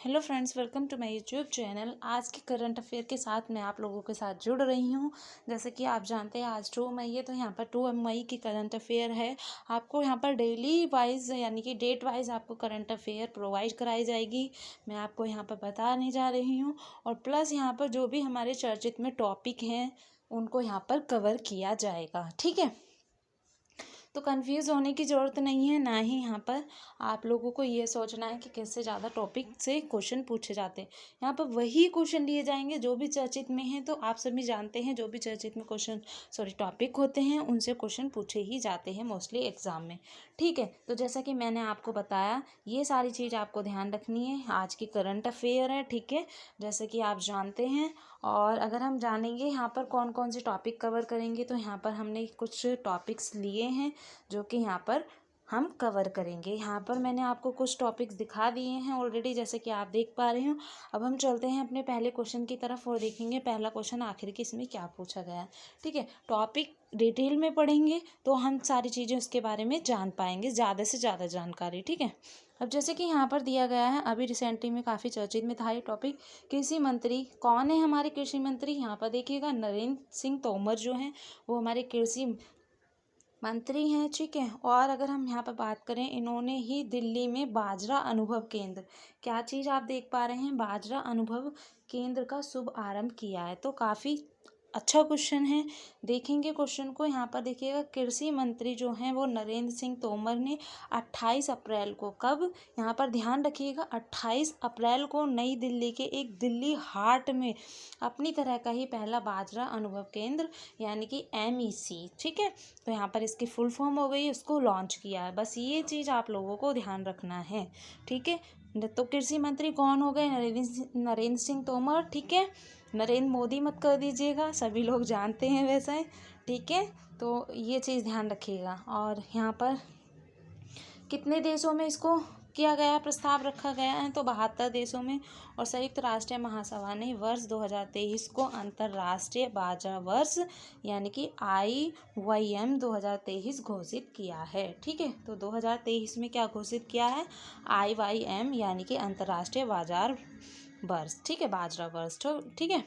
Hello friends, welcome to my YouTube channel. आज के current affair के साथ मैं आप लोगों के साथ जुड़ रही हूँ। जैसे कि आप जानते हैं आज 2 मई है, तो यहाँ पर 2 मई की करंट अफेयर है। आपको यहाँ पर डेली वाइज यानी कि डेट वाइज आपको करंट अफेयर प्रोवाइड कराई जाएगी। मैं आपको यहाँ पर बताने जा रही हूँ और प्लस यहाँ पर जो भी हमारे चर्चित में टॉपिक हैं उनको यहाँ पर कवर किया जाएगा। ठीक है, तो कंफ्यूज होने की ज़रूरत नहीं है, ना ही यहाँ पर आप लोगों को ये सोचना है कि किससे ज़्यादा टॉपिक से क्वेश्चन पूछे जाते हैं। यहाँ पर वही क्वेश्चन लिए जाएंगे जो भी चर्चित में हैं। तो आप सभी जानते हैं जो भी चर्चित में टॉपिक होते हैं उनसे क्वेश्चन पूछे ही जाते हैं मोस्टली एग्जाम में। ठीक है, तो जैसा कि मैंने आपको बताया ये सारी चीज़ आपको ध्यान रखनी है। आज की करंट अफेयर है, ठीक है, जैसे कि आप जानते हैं। और अगर हम जानेंगे यहाँ पर कौन कौन से टॉपिक कवर करेंगे, तो यहाँ पर हमने कुछ टॉपिक्स लिए हैं जो कि यहाँ पर हम कवर करेंगे। यहाँ पर मैंने आपको कुछ टॉपिक्स दिखा दिए हैं ऑलरेडी, जैसे कि आप देख पा रहे हो। अब हम चलते हैं अपने पहले क्वेश्चन की तरफ और देखेंगे पहला क्वेश्चन आखिर की इसमें क्या पूछा गया है। ठीक है, टॉपिक डिटेल में पढ़ेंगे तो हम सारी चीज़ें उसके बारे में जान पाएंगे, ज़्यादा से ज़्यादा जानकारी। ठीक है, अब जैसे कि यहाँ पर दिया गया है, अभी रिसेंटली में काफ़ी चर्चित में था ये टॉपिक। कृषि मंत्री कौन है? हमारे कृषि मंत्री यहाँ पर देखिएगा नरेंद्र सिंह तोमर जो हैं वो हमारे कृषि मंत्री हैं। ठीक है, और अगर हम यहाँ पर बात करें, इन्होंने ही दिल्ली में बाजरा अनुभव केंद्र, क्या चीज़ आप देख पा रहे हैं, बाजरा अनुभव केंद्र का शुभ आरंभ किया है। तो काफ़ी अच्छा क्वेश्चन है, देखेंगे क्वेश्चन को। यहाँ पर देखिएगा कृषि मंत्री जो हैं वो नरेंद्र सिंह तोमर ने 28 अप्रैल को, कब, यहाँ पर ध्यान रखिएगा, 28 अप्रैल को नई दिल्ली के एक दिल्ली हाट में अपनी तरह का ही पहला बाजरा अनुभव केंद्र यानी कि MEC, ठीक है, तो यहाँ पर इसकी फुल फॉर्म हो गई, उसको लॉन्च किया है। बस ये चीज़ आप लोगों को ध्यान रखना है। ठीक है, तो कृषि मंत्री कौन हो गए? नरेंद्र सिंह तोमर। ठीक है, नरेंद्र मोदी मत कर दीजिएगा, सभी लोग जानते हैं वैसे। ठीक है, तो ये चीज़ ध्यान रखिएगा। और यहाँ पर कितने देशों में इसको किया गया, प्रस्ताव रखा गया है? तो 72 देशों में। और संयुक्त राष्ट्र महासभा ने वर्ष 2023 को अंतर्राष्ट्रीय बाजरा वर्ष यानी कि IYM 2023 घोषित किया है। ठीक है, तो 2023 में क्या घोषित किया है? IYM यानी कि अंतर्राष्ट्रीय बाजार वर्ष। ठीक है, बाजरा वर्ष। तो ठीक है,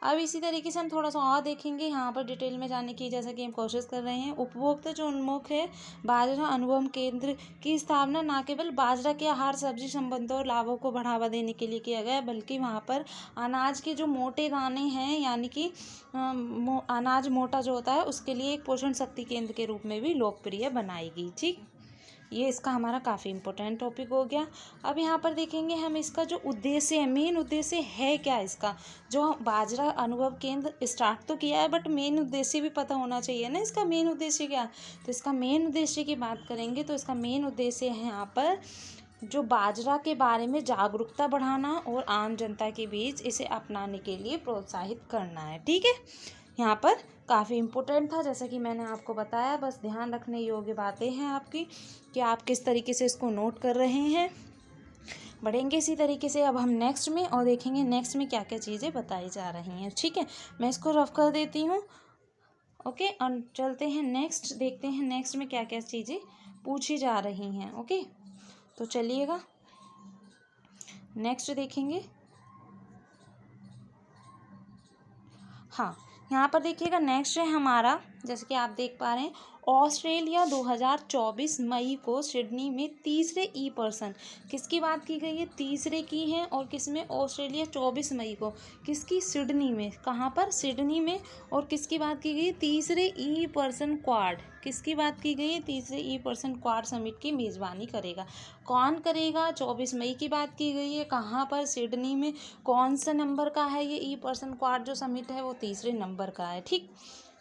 अब इसी तरीके से हम थोड़ा सा और देखेंगे यहाँ पर डिटेल में जाने की, जैसा कि हम कोशिश कर रहे हैं। उपभोक्ता जो उन्मुख है बाजरा अनुभव केंद्र की स्थापना न केवल बाजरा के आहार, सब्जी संबंधों और लाभों को बढ़ावा देने के लिए किया गया, बल्कि वहाँ पर अनाज के जो मोटे दाने हैं यानी कि अनाज मोटा जो होता है उसके लिए एक पोषण शक्ति केंद्र के रूप में भी लोकप्रिय बनाएगी। ठीक, ये इसका हमारा काफ़ी इंपॉर्टेंट टॉपिक हो गया। अब यहाँ पर देखेंगे हम इसका जो उद्देश्य है, मेन उद्देश्य है क्या इसका, जो बाजरा अनुभव केंद्र स्टार्ट तो किया है बट मेन उद्देश्य भी पता होना चाहिए ना, इसका मेन उद्देश्य क्या। तो इसका मेन उद्देश्य की बात करेंगे तो इसका मेन उद्देश्य है यहाँ पर जो बाजरा के बारे में जागरूकता बढ़ाना और आम जनता के बीच इसे अपनाने के लिए प्रोत्साहित करना है। ठीक है, यहाँ पर काफ़ी इम्पोर्टेंट था, जैसा कि मैंने आपको बताया। बस ध्यान रखने योग्य बातें हैं आपकी कि आप किस तरीके से इसको नोट कर रहे हैं। बढ़ेंगे इसी तरीके से अब हम नेक्स्ट में और देखेंगे नेक्स्ट में क्या क्या चीज़ें बताई जा रही हैं। ठीक है, मैं इसको रफ कर देती हूँ। ओके, और चलते हैं नेक्स्ट, देखते हैं नेक्स्ट में क्या क्या चीज़ें पूछी जा रही हैं। ओके, तो चलिएगा नेक्स्ट देखेंगे। हाँ, यहाँ पर देखिएगा नेक्स्ट है हमारा, जैसे कि आप देख पा रहे हैं, ऑस्ट्रेलिया 2024 मई को सिडनी में तीसरे ई पर्सन, किसकी बात की गई है? तीसरे की है। और किस में? ऑस्ट्रेलिया 24 मई को, किसकी? सिडनी में। कहाँ पर? सिडनी में। और किसकी बात की गई? तीसरे ई पर्सन क्वाड, किसकी बात की गई है? तीसरे ई पर्सन क्वाड समिट की मेज़बानी करेगा। कौन करेगा? 24 मई की बात की गई है। कहाँ पर? सिडनी में। कौन सा नंबर का है ये ई पर्सन क्वाड जो समिट है? वो तीसरे नंबर का है। ठीक,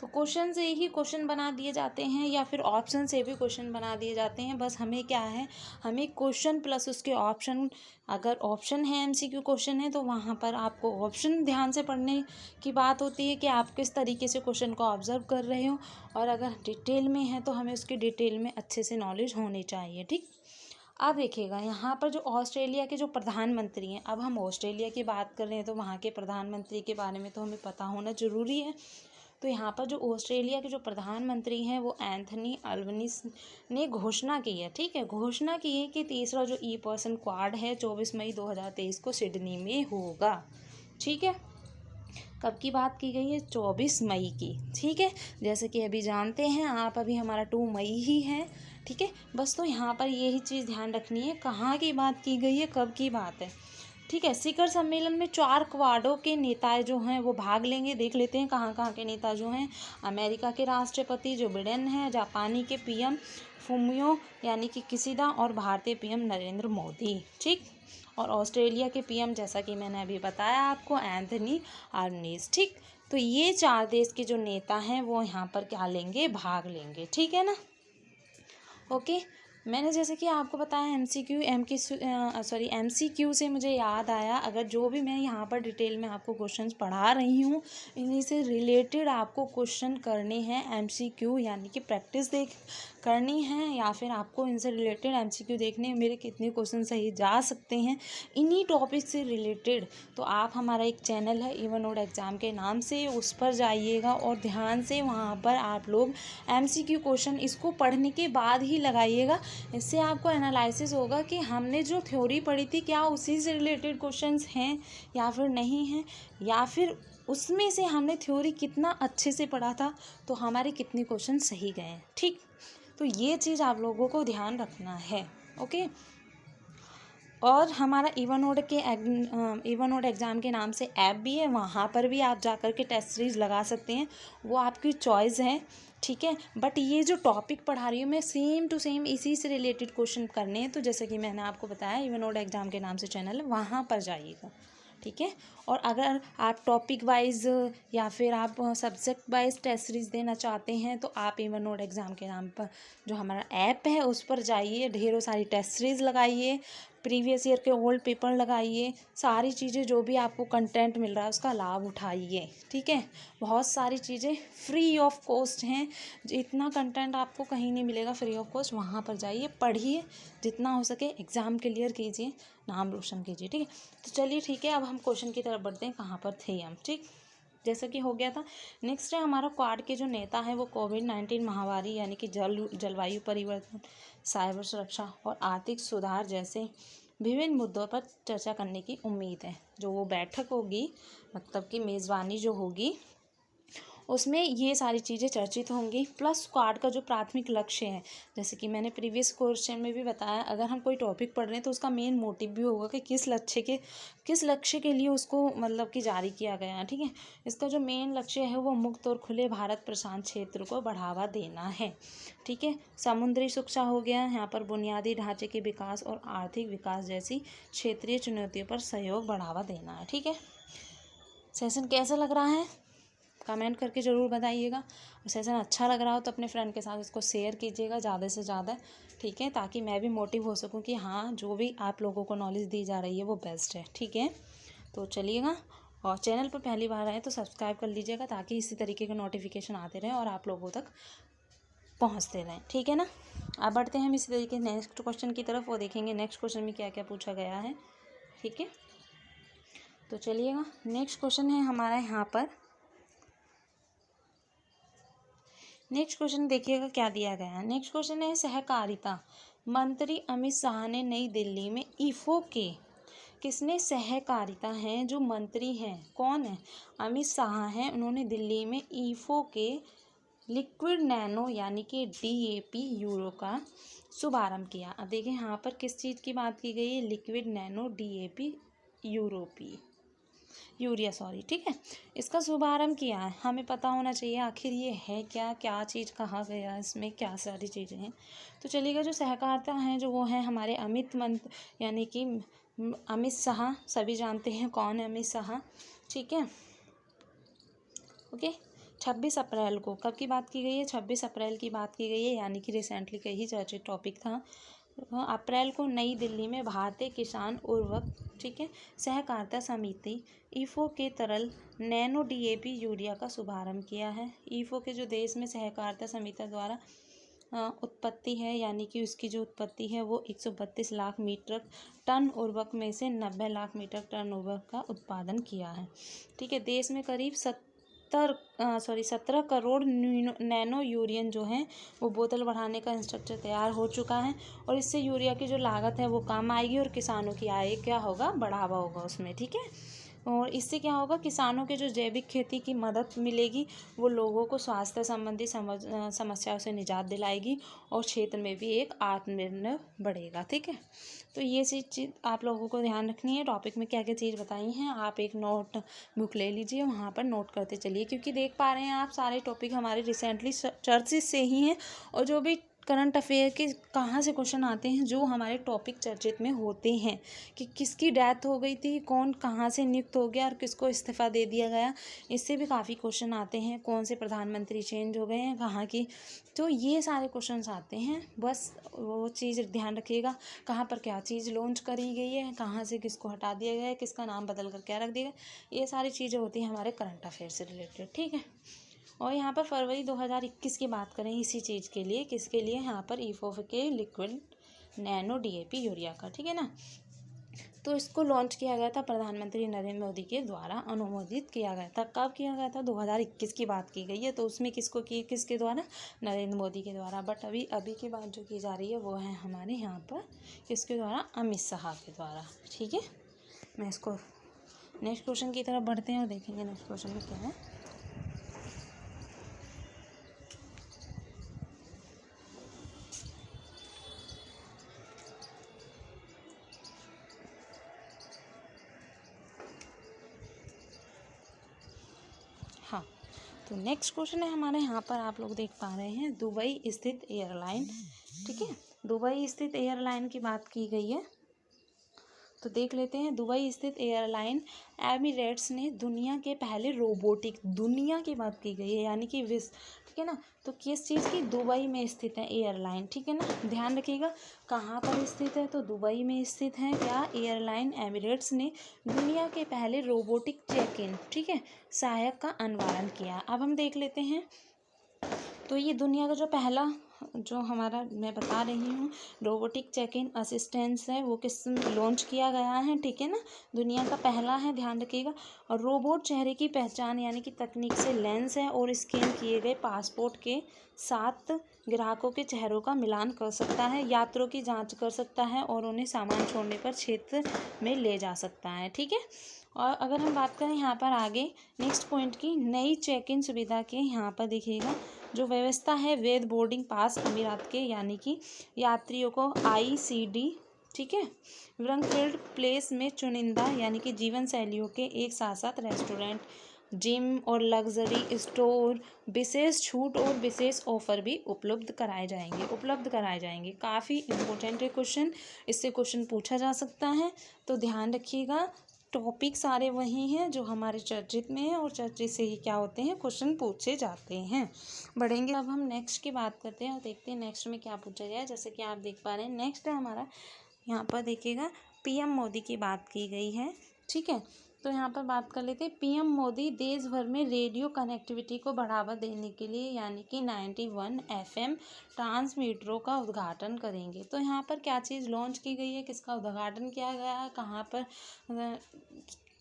तो क्वेश्चन से ही क्वेश्चन बना दिए जाते हैं या फिर ऑप्शन से भी क्वेश्चन बना दिए जाते हैं। बस हमें क्या है, हमें क्वेश्चन प्लस उसके ऑप्शन, अगर ऑप्शन है MCQ क्वेश्चन है तो वहाँ पर आपको ऑप्शन ध्यान से पढ़ने की बात होती है कि आप किस तरीके से क्वेश्चन को ऑब्जर्व कर रहे हो। और अगर डिटेल में है तो हमें उसकी डिटेल में अच्छे से नॉलेज होनी चाहिए। ठीक, अब देखिएगा यहाँ पर जो ऑस्ट्रेलिया के जो प्रधानमंत्री हैं, अब हम ऑस्ट्रेलिया की बात कर रहे हैं तो वहाँ के प्रधानमंत्री के बारे में तो हमें पता होना ज़रूरी है। तो यहाँ पर जो ऑस्ट्रेलिया के जो प्रधानमंत्री हैं वो एंथनी अल्बनीज़ ने घोषणा की है, ठीक है, घोषणा की है कि तीसरा जो ई पर्सन क्वाड है 24 मई 2023 को सिडनी में होगा, ठीक है। कब की बात की गई है? 24 मई की, ठीक है। जैसे कि अभी जानते हैं आप, अभी हमारा 2 मई ही है, ठीक है। बस तो यहाँ पर यही चीज़ ध्यान रखनी है, कहाँ की बात की गई है, कब की बात है, ठीक है। शिखर सम्मेलन में 4 क्वाडों के नेता जो हैं वो भाग लेंगे। देख लेते हैं कहाँ कहाँ के नेता जो हैं। अमेरिका के राष्ट्रपति जो बिडेन हैं, जापानी के पीएम फुमियो यानी कि किशिदा, और भारतीय पीएम नरेंद्र मोदी, ठीक। और ऑस्ट्रेलिया के पीएम, जैसा कि मैंने अभी बताया आपको, एंथनी अल्बनीज़, ठीक। तो ये 4 देश के जो नेता हैं वो यहाँ पर क्या लेंगे? भाग लेंगे, ठीक है ना। ओके, मैंने जैसे कि आपको बताया एमसीक्यू से मुझे याद आया, अगर जो भी मैं यहाँ पर डिटेल में आपको क्वेश्चंस पढ़ा रही हूँ इन्हीं से रिलेटेड आपको क्वेश्चन करने हैं, एमसीक्यू यानी कि प्रैक्टिस करनी है, या फिर आपको इनसे रिलेटेड एमसीक्यू देखने हैं मेरे कितने क्वेश्चन सही जा सकते हैं इन्हीं टॉपिक से रिलेटेड, तो आप, हमारा एक चैनल है इवन ओड एग्ज़ाम के नाम से, उस पर जाइएगा और ध्यान से वहाँ पर आप लोग एमसीक्यू क्वेश्चन इसको पढ़ने के बाद ही लगाइएगा। इससे आपको एनालिसिस होगा कि हमने जो थ्योरी पढ़ी थी क्या उसी से रिलेटेड क्वेश्चंस हैं या फिर नहीं हैं, या फिर उसमें से हमने थ्योरी कितना अच्छे से पढ़ा था तो हमारे कितने क्वेश्चन सही गए हैं, ठीक। तो ये चीज़ आप लोगों को ध्यान रखना है, ओके। और हमारा इवन ओड एग्ज़ाम के नाम से ऐप भी है, वहाँ पर भी आप जाकर के टेस्ट सीरीज लगा सकते हैं, वो आपकी चॉइस है, ठीक है। बट ये जो टॉपिक पढ़ा रही हूँ मैं सेम टू सेम इसी से रिलेटेड क्वेश्चन करने हैं, तो जैसे कि मैंने आपको बताया इवन ओड एग्ज़ाम के नाम से चैनल है, वहाँ पर जाइएगा, ठीक है। और अगर आप टॉपिक वाइज या फिर आप सब्जेक्ट वाइज टेस्ट सीरीज देना चाहते हैं तो आप इवन ओड एग्ज़ाम के नाम पर जो हमारा ऐप है उस पर जाइए, ढेरों सारी टेस्ट सीरीज लगाइए, प्रीवियस ईयर के ओल्ड पेपर लगाइए, सारी चीज़ें जो भी आपको कंटेंट मिल रहा है उसका लाभ उठाइए, ठीक है। बहुत सारी चीज़ें फ्री ऑफ कॉस्ट हैं, इतना कंटेंट आपको कहीं नहीं मिलेगा फ्री ऑफ कॉस्ट, वहाँ पर जाइए, पढ़िए, जितना हो सके एग्ज़ाम क्लियर कीजिए, नाम रोशन कीजिए, ठीक है। तो चलिए ठीक है, अब हम क्वेश्चन की तरफ बढ़ते हैं, कहाँ पर थे हम, ठीक। जैसा कि हो गया था, नेक्स्ट है हमारा क्वाड के जो नेता हैं वो कोविड-19 महामारी यानी कि जलवायु परिवर्तन, साइबर सुरक्षा और आर्थिक सुधार जैसे विभिन्न मुद्दों पर चर्चा करने की उम्मीद है। जो वो बैठक होगी, मतलब कि मेज़बानी जो होगी उसमें ये सारी चीज़ें चर्चित होंगी। प्लस क्वाड का जो प्राथमिक लक्ष्य है, जैसे कि मैंने प्रीवियस क्वेश्चन में भी बताया, अगर हम कोई टॉपिक पढ़ रहे हैं तो उसका मेन मोटिव भी होगा कि किस लक्ष्य के लिए उसको मतलब कि जारी किया गया है, ठीक है। इसका जो मेन लक्ष्य है वो मुक्त और खुले भारत प्रशांत क्षेत्र को बढ़ावा देना है, ठीक है। समुद्री सुरक्षा हो गया, यहाँ पर बुनियादी ढांचे के विकास और आर्थिक विकास जैसी क्षेत्रीय चुनौतियों पर सहयोग बढ़ावा देना है, ठीक है। सेशन कैसा लग रहा है कमेंट करके ज़रूर बताइएगा। और सेशन अच्छा लग रहा हो तो अपने फ्रेंड के साथ इसको शेयर कीजिएगा ज़्यादा से ज़्यादा, ठीक है, ताकि मैं भी मोटिव हो सकूं कि हाँ जो भी आप लोगों को नॉलेज दी जा रही है वो बेस्ट है, ठीक है। तो चलिएगा, और चैनल पर पहली बार आए तो सब्सक्राइब कर लीजिएगा ताकि इसी तरीके के नोटिफिकेशन आते रहें और आप लोगों तक पहुँचते रहें, ठीक है ना। अब बढ़ते हैं हम इसी तरीके नेक्स्ट क्वेश्चन की तरफ, वो देखेंगे नेक्स्ट क्वेश्चन में क्या क्या पूछा गया है, ठीक है। तो चलिएगा, नेक्स्ट क्वेश्चन है हमारा यहाँ पर, नेक्स्ट क्वेश्चन देखिएगा क्या दिया गया है। नेक्स्ट क्वेश्चन है सहकारिता मंत्री अमित शाह ने नई दिल्ली में ईफो के, किसने सहकारिता हैं जो मंत्री हैं कौन है? अमित शाह हैं, उन्होंने दिल्ली में ईफो के लिक्विड नैनो यानी कि डीएपी यूरो का शुभारंभ किया। अब देखिए यहाँ पर किस चीज़ की बात की गई है, liquid nano DAP urea, sorry, ठीक है। इसका शुभारंभ किया है, हमें पता होना चाहिए आखिर ये है क्या, क्या चीज़ कहा गया, इसमें क्या सारी चीज़ें हैं। तो चलिएगा, जो सहकारिता हैं जो वो हैं हमारे यानी कि अमित शाह, सभी जानते हैं कौन है अमित शाह, ठीक है। ओके, 26 अप्रैल को, कब की बात की गई है? 26 अप्रैल की बात की गई है, यानी कि रिसेंटली का ही चर्चित टॉपिक था। अप्रैल को नई दिल्ली में भारतीय किसान उर्वरक, ठीक है, सहकारिता समिति ईफो के तरल नैनो डीएपी यूरिया का शुभारंभ किया है। ईफो के जो देश में सहकारिता समिति द्वारा उत्पत्ति है, यानी कि उसकी जो उत्पत्ति है वो 132 लाख मीट्रिक टन उर्वरक में से 90 लाख मीट्रिक टन उर्वरक का उत्पादन किया है, ठीक है। देश में करीब 17 करोड़ नैनो यूरियन जो है वो बोतल बढ़ाने का इंस्ट्रक्चर तैयार हो चुका है। और इससे यूरिया की जो लागत है वो कम आएगी और किसानों की आय क्या होगा, बढ़ावा होगा उसमें, ठीक है। और इससे क्या होगा, किसानों के जो जैविक खेती की मदद मिलेगी वो लोगों को स्वास्थ्य संबंधी समस्याओं से निजात दिलाएगी और क्षेत्र में भी एक आत्मनिर्भर बढ़ेगा, ठीक है। तो ये चीज़ आप लोगों को ध्यान रखनी है। टॉपिक में क्या क्या चीज़ बताई हैं, आप एक नोट बुक ले लीजिए, वहाँ पर नोट करते चलिए, क्योंकि देख पा रहे हैं आप सारे टॉपिक हमारे रिसेंटली चर्चित से ही हैं। और जो भी करंट अफेयर के कहाँ से क्वेश्चन आते हैं, जो हमारे टॉपिक चर्चित में होते हैं कि किसकी डेथ हो गई थी, कौन कहाँ से नियुक्त हो गया और किसको इस्तीफ़ा दे दिया गया, इससे भी काफ़ी क्वेश्चन आते हैं। कौन से प्रधानमंत्री चेंज हो गए हैं, कहाँ की, तो ये सारे क्वेश्चंस आते हैं। बस वो चीज़ ध्यान रखिएगा, कहाँ पर क्या चीज़ लॉन्च करी गई है, कहाँ से किसको हटा दिया गया है, किसका नाम बदल कर क्या रख दिया गया, ये सारी चीज़ें होती हैं हमारे करंट अफेयर से रिलेटेड, ठीक है। और यहाँ पर फरवरी 2021 की बात करें इसी चीज़ के लिए, किसके लिए, यहाँ पर ईफोफ के लिक्विड नैनो डीएपी यूरिया का, ठीक है ना। तो इसको लॉन्च किया गया था प्रधानमंत्री नरेंद्र मोदी के द्वारा, अनुमोदित किया गया था। कब किया गया था, 2021 की बात की गई है। तो उसमें किसके द्वारा, नरेंद्र मोदी के द्वारा। बट अभी की बात जो की जा रही है वो है हमारे यहाँ पर किसके द्वारा, अमित शाह के द्वारा, ठीक है। मैं इसको नेक्स्ट क्वेश्चन की तरफ बढ़ते हैं और देखेंगे नेक्स्ट क्वेश्चन में क्या है। हाँ, तो नेक्स्ट क्वेश्चन है हमारे यहाँ पर, आप लोग देख पा रहे हैं, दुबई स्थित एयरलाइन, ठीक है। दुबई स्थित एयरलाइन की बात की गई है, तो देख लेते हैं। दुबई स्थित एयरलाइन एमिरेट्स ने दुनिया के पहले रोबोटिक, दुनिया की बात की गई है यानी कि विश्व, ठीक है ना। तो किस चीज़ की, दुबई में स्थित है एयरलाइन, ठीक है ना। ध्यान रखिएगा कहाँ पर स्थित है, तो दुबई में स्थित है क्या, एयरलाइन एमिरेट्स ने दुनिया के पहले रोबोटिक चेक इन, ठीक है, सहायक का अनावरण किया। अब हम देख लेते हैं, तो ये दुनिया का जो पहला, जो हमारा मैं बता रही हूँ रोबोटिक चेक इन असिस्टेंस है, वो किस लॉन्च किया गया है, ठीक है ना, दुनिया का पहला है, ध्यान रखिएगा। और रोबोट चेहरे की पहचान यानी कि तकनीक से लेंस है और स्कैन किए गए पासपोर्ट के साथ ग्राहकों के चेहरों का मिलान कर सकता है, यात्रियों की जांच कर सकता है और उन्हें सामान छोड़ने पर क्षेत्र में ले जा सकता है, ठीक है। और अगर हम बात करें यहाँ पर आगे नेक्स्ट पॉइंट की, नई चेक इन सुविधा के यहाँ पर देखिएगा जो व्यवस्था है, वैध बोर्डिंग पास अमीरात के यानी कि यात्रियों को ICD, ठीक है, फ्रैंकफर्ट प्लेस में चुनिंदा यानी कि जीवन शैलियों के एक साथ साथ रेस्टोरेंट, जिम और लग्जरी स्टोर विशेष छूट और विशेष ऑफर भी उपलब्ध कराए जाएंगे। काफ़ी इम्पोर्टेंट है क्वेश्चन, इससे क्वेश्चन पूछा जा सकता है, तो ध्यान रखिएगा। टॉपिक सारे वही हैं जो हमारे चर्चित में है और चर्चित से ही क्या होते हैं, क्वेश्चन पूछे जाते हैं। बढ़ेंगे अब हम नेक्स्ट की बात करते हैं और देखते हैं नेक्स्ट में क्या पूछा गया है। जैसे कि आप देख पा रहे हैं नेक्स्ट है हमारा, यहाँ पर देखिएगा PM मोदी की बात की गई है, ठीक है। तो यहाँ पर बात कर लेते हैं, PM मोदी देश भर में रेडियो कनेक्टिविटी को बढ़ावा देने के लिए यानी कि 91 FM ट्रांसमीटरों का उद्घाटन करेंगे। तो यहाँ पर क्या चीज़ लॉन्च की गई है, किसका उद्घाटन किया गया है, कहाँ पर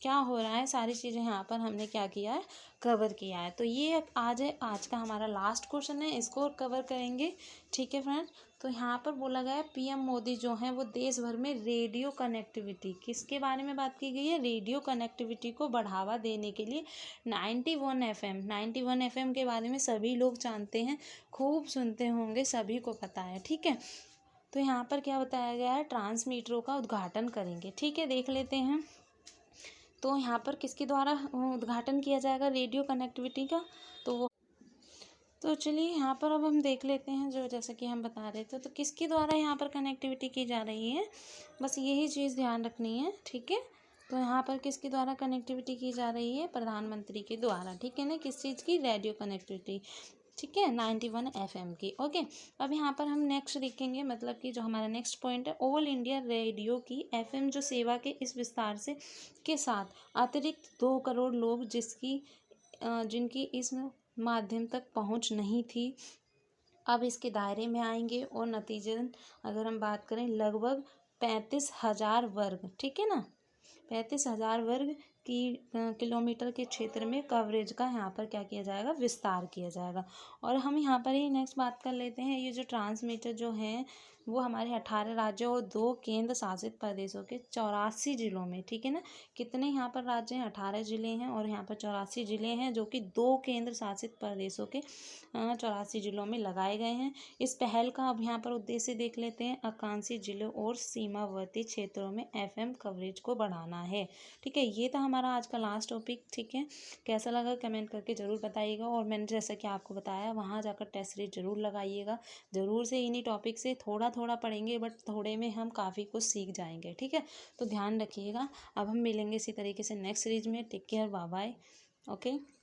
क्या हो रहा है, सारी चीज़ें यहाँ पर हमने क्या किया है, कवर किया है। तो ये आज का हमारा लास्ट क्वेश्चन है, इसको कवर करेंगे, ठीक है फ्रेंड। तो यहाँ पर बोला गया है PM मोदी जो है वो देश भर में रेडियो कनेक्टिविटी, किसके बारे में बात की गई है, रेडियो कनेक्टिविटी को बढ़ावा देने के लिए 91 FM के बारे में सभी लोग जानते हैं, खूब सुनते होंगे, सभी को पता है, ठीक है। तो यहाँ पर क्या बताया गया है, ट्रांसमीटरों का उद्घाटन करेंगे, ठीक है। देख लेते हैं तो यहाँ पर किसके द्वारा उद्घाटन किया जाएगा रेडियो कनेक्टिविटी का, तो चलिए यहाँ पर अब हम देख लेते हैं, जो जैसे कि हम बता रहे थे, तो किसके द्वारा यहाँ पर कनेक्टिविटी की जा रही है, बस यही चीज़ ध्यान रखनी है, ठीक है। तो यहाँ पर किसके द्वारा कनेक्टिविटी की जा रही है, प्रधानमंत्री के द्वारा, ठीक है ना, किस चीज़ की, रेडियो कनेक्टिविटी, ठीक है, 91 FM की, ओके। अब यहाँ पर हम नेक्स्ट देखेंगे, मतलब कि जो हमारा नेक्स्ट पॉइंट है, ऑल इंडिया रेडियो की FM जो सेवा के इस विस्तार से के साथ अतिरिक्त 2 करोड़ लोग जिनकी इस माध्यम तक पहुंच नहीं थी, अब इसके दायरे में आएंगे। और नतीजतन अगर हम बात करें लगभग 35,000 वर्ग, ठीक है ना, 35,000 वर्ग किलोमीटर के क्षेत्र में कवरेज का यहाँ पर क्या किया जाएगा, विस्तार किया जाएगा। और हम यहाँ पर ही नेक्स्ट बात कर लेते हैं, ये जो ट्रांसमीटर जो हैं वो हमारे 18 राज्यों और 2 केंद्र शासित प्रदेशों के 84 जिलों में, ठीक है ना। कितने यहाँ पर राज्य हैं, 18 जिले हैं और यहाँ पर 84 जिले हैं, जो कि 2 केंद्र शासित प्रदेशों के 84 जिलों में लगाए गए हैं। इस पहल का अब यहाँ पर उद्देश्य देख लेते हैं, आकांक्षी जिलों और सीमावर्ती क्षेत्रों में FM कवरेज को बढ़ाना है। ठीक है, ये था हमारा आज का लास्ट टॉपिक। ठीक है, कैसा लगा कमेंट करके ज़रूर बताइएगा। और मैंने जैसा कि आपको बताया, वहाँ जाकर टेस्ट सीरीज ज़रूर लगाइएगा। ज़रूर से इन्हीं टॉपिक से थोड़ा थोड़ा पढ़ेंगे, बट थोड़े में हम काफ़ी कुछ सीख जाएंगे। ठीक है, तो ध्यान रखिएगा। अब हम मिलेंगे इसी तरीके से नेक्स्ट सीरीज में। Take care, bye bye. Okay.